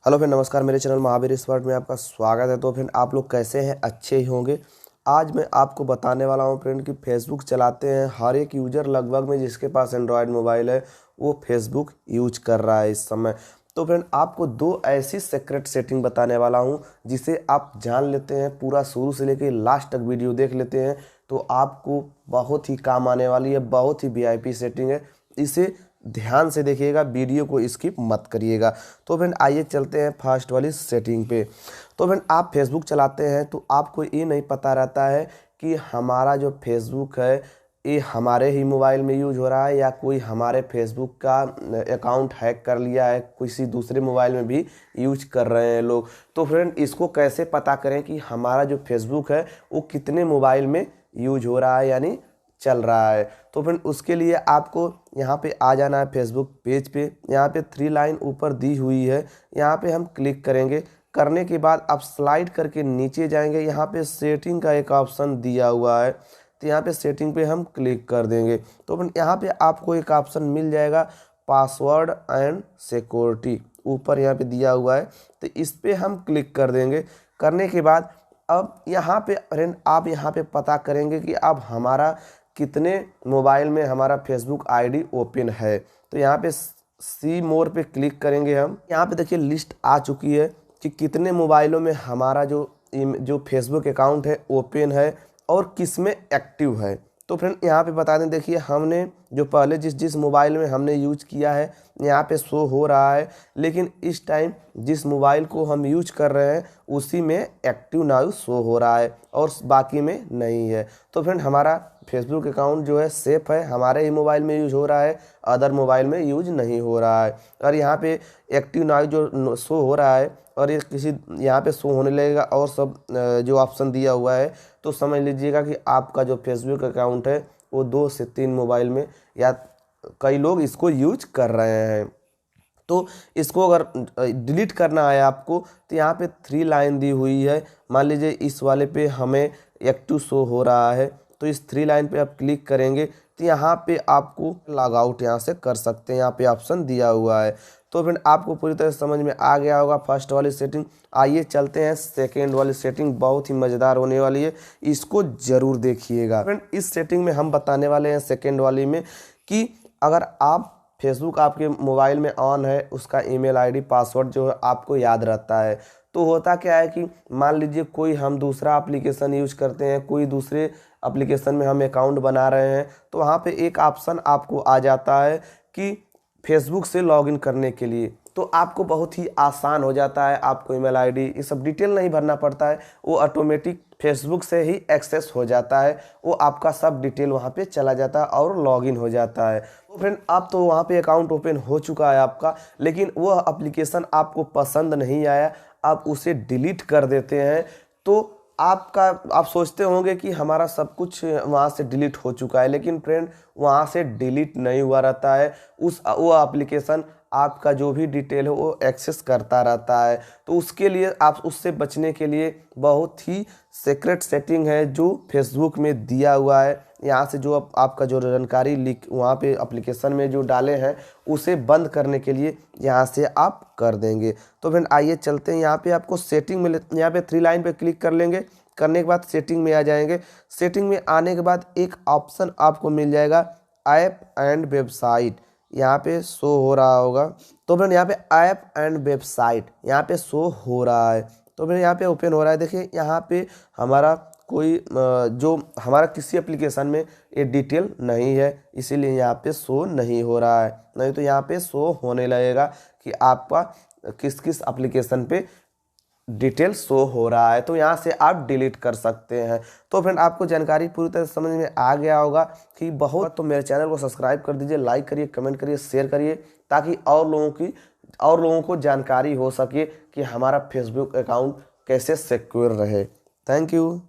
Hello friend, नमस्कार। मेरे channel Mahavir smart में आपका स्वागत है। तो फ्रेंड, आप लोग कैसे हैं? अच्छे ही होंगे। आज मैं आपको बताने वाला हूं फ्रेंड कि फेसबुक चलाते हैं हर एक यूज़र लगभग में, जिसके पास एंड्रॉयड मोबाइल है वो फेसबुक यूज कर रहा है इस समय। तो फ्रेंड, आपको दो ऐसी सीक्रेट सेटिंग बताने वाला हूं जिसे आप जान लेते हैं, पूरा शुरू से लेकर लास्ट तक वीडियो देख लेते हैं तो आपको बहुत ही काम आने वाली है। बहुत ही वीआईपी सेटिंग है, इसे ध्यान से देखिएगा, वीडियो को स्किप मत करिएगा। तो फ्रेंड, आइए चलते हैं फर्स्ट वाली सेटिंग पे। तो फ्रेंड, आप फेसबुक चलाते हैं तो आपको ये नहीं पता रहता है कि हमारा जो फेसबुक है ये हमारे ही मोबाइल में यूज हो रहा है या कोई हमारे फेसबुक का अकाउंट हैक कर लिया है, किसी दूसरे मोबाइल में भी यूज कर रहे हैं लोग। तो फ्रेंड, इसको कैसे पता करें कि हमारा जो फेसबुक है वो कितने मोबाइल में यूज हो रहा है, यानी चल रहा है। तो फ्रेंड, उसके लिए आपको यहाँ पे आ जाना है फेसबुक पेज पे। यहाँ पे 3 लाइन ऊपर दी हुई है, यहाँ पे हम क्लिक करेंगे। करने के बाद आप स्लाइड करके नीचे जाएंगे, यहाँ पे सेटिंग का एक ऑप्शन दिया हुआ है, तो यहाँ पे सेटिंग पे हम क्लिक कर देंगे। तो फ्रेंड, यहाँ पे आपको एक ऑप्शन मिल जाएगा पासवर्ड एंड सिक्योरिटी, ऊपर यहाँ पे दिया हुआ है, तो इस पर हम क्लिक कर देंगे। करने के बाद अब यहाँ पे फ्रेंड, आप यहाँ पे पता करेंगे कि अब हमारा कितने मोबाइल में हमारा फेसबुक आईडी ओपन है। तो यहाँ पे सी मोर पे क्लिक करेंगे हम। यहाँ पे देखिए लिस्ट आ चुकी है कि कितने मोबाइलों में हमारा जो फेसबुक अकाउंट है ओपन है और किस में एक्टिव है। तो फ्रेंड, यहाँ पे बता दें, देखिए हमने जो पहले जिस मोबाइल में हमने यूज किया है यहाँ पे शो हो रहा है, लेकिन इस टाइम जिस मोबाइल को हम यूज कर रहे हैं उसी में एक्टिव नाउ शो हो रहा है और बाकी में नहीं है। तो फ्रेंड, हमारा फेसबुक अकाउंट जो है सेफ है, हमारे ही मोबाइल में यूज हो रहा है, अदर मोबाइल में यूज नहीं हो रहा है। और यहाँ पे एक्टिव नाउ जो शो हो रहा है और ये किसी यहाँ पे शो होने लगेगा और सब जो ऑप्शन दिया हुआ है, तो समझ लीजिएगा कि आपका जो फेसबुक अकाउंट है वो 2 से 3 मोबाइल में या कई लोग इसको यूज कर रहे हैं। तो इसको अगर डिलीट करना है आपको, तो यहाँ पे 3 लाइन दी हुई है। मान लीजिए इस वाले पे हमें एक्टिव शो हो रहा है, तो इस 3 लाइन पे आप क्लिक करेंगे तो यहाँ पे आपको लॉग आउट यहाँ से कर सकते हैं, यहाँ पे ऑप्शन दिया हुआ है। तो फ्रेंड, आपको पूरी तरह से समझ में आ गया होगा फर्स्ट वाली सेटिंग। आइए चलते हैं सेकेंड वाली सेटिंग, बहुत ही मज़ेदार होने वाली है, इसको ज़रूर देखिएगा। फ्रेंड, इस सेटिंग में हम बताने वाले हैं सेकेंड वाली में कि अगर आप फेसबुक आपके मोबाइल में ऑन है, उसका ईमेल आईडी पासवर्ड जो है आपको याद रहता है। तो होता क्या है कि मान लीजिए कोई हम दूसरा एप्लीकेशन यूज करते हैं, कोई दूसरे एप्लीकेशन में हम अकाउंट बना रहे हैं, तो वहाँ पे एक ऑप्शन आपको आ जाता है कि फेसबुक से लॉगिन करने के लिए। तो आपको बहुत ही आसान हो जाता है, आपको ईमेल आईडी ये सब डिटेल नहीं भरना पड़ता है, वो ऑटोमेटिक फेसबुक से ही एक्सेस हो जाता है, वो आपका सब डिटेल वहाँ पे चला जाता है और लॉगिन हो जाता है। तो फ्रेंड, अब तो वहाँ पे अकाउंट ओपन हो चुका है आपका, लेकिन वो एप्लीकेशन आपको पसंद नहीं आया, आप उसे डिलीट कर देते हैं। तो आप सोचते होंगे कि हमारा सब कुछ वहाँ से डिलीट हो चुका है, लेकिन फ्रेंड, वहाँ से डिलीट नहीं हुआ रहता है। वो एप्लीकेशन आपका जो भी डिटेल है वो एक्सेस करता रहता है। तो उसके लिए आप उससे बचने के लिए बहुत ही सीक्रेट सेटिंग है जो फेसबुक में दिया हुआ है। यहाँ से जो आपका जो जानकारी लिख वहाँ पे एप्लीकेशन में जो डाले हैं उसे बंद करने के लिए यहाँ से आप कर देंगे। तो फ्रेंड, आइए चलते हैं। यहाँ पे आपको सेटिंग में यहाँ पे 3 लाइन पे क्लिक कर लेंगे। करने के बाद सेटिंग में आ जाएंगे। सेटिंग में आने के बाद एक ऑप्शन आपको मिल जाएगा ऐप एंड वेबसाइट, यहाँ पे शो हो रहा होगा। तो फ्रेंड, यहाँ पे ऐप एंड वेबसाइट यहाँ पे शो हो रहा है। तो फिर यहाँ पे ओपन हो रहा है। देखिए यहाँ पे हमारा कोई जो हमारा किसी एप्लीकेशन में ये डिटेल नहीं है, इसीलिए यहाँ पे शो नहीं हो रहा है, नहीं तो यहाँ पे शो होने लगेगा कि आपका किस किस एप्लीकेशन पे डिटेल शो हो रहा है। तो यहाँ से आप डिलीट कर सकते हैं। तो फ्रेंड, आपको जानकारी पूरी तरह से समझ में आ गया होगा कि बहुत। तो मेरे चैनल को सब्सक्राइब कर दीजिए, लाइक करिए, कमेंट करिए, शेयर करिए, ताकि और लोगों को जानकारी हो सके कि हमारा फेसबुक अकाउंट कैसे सिक्योर रहे। Thank you.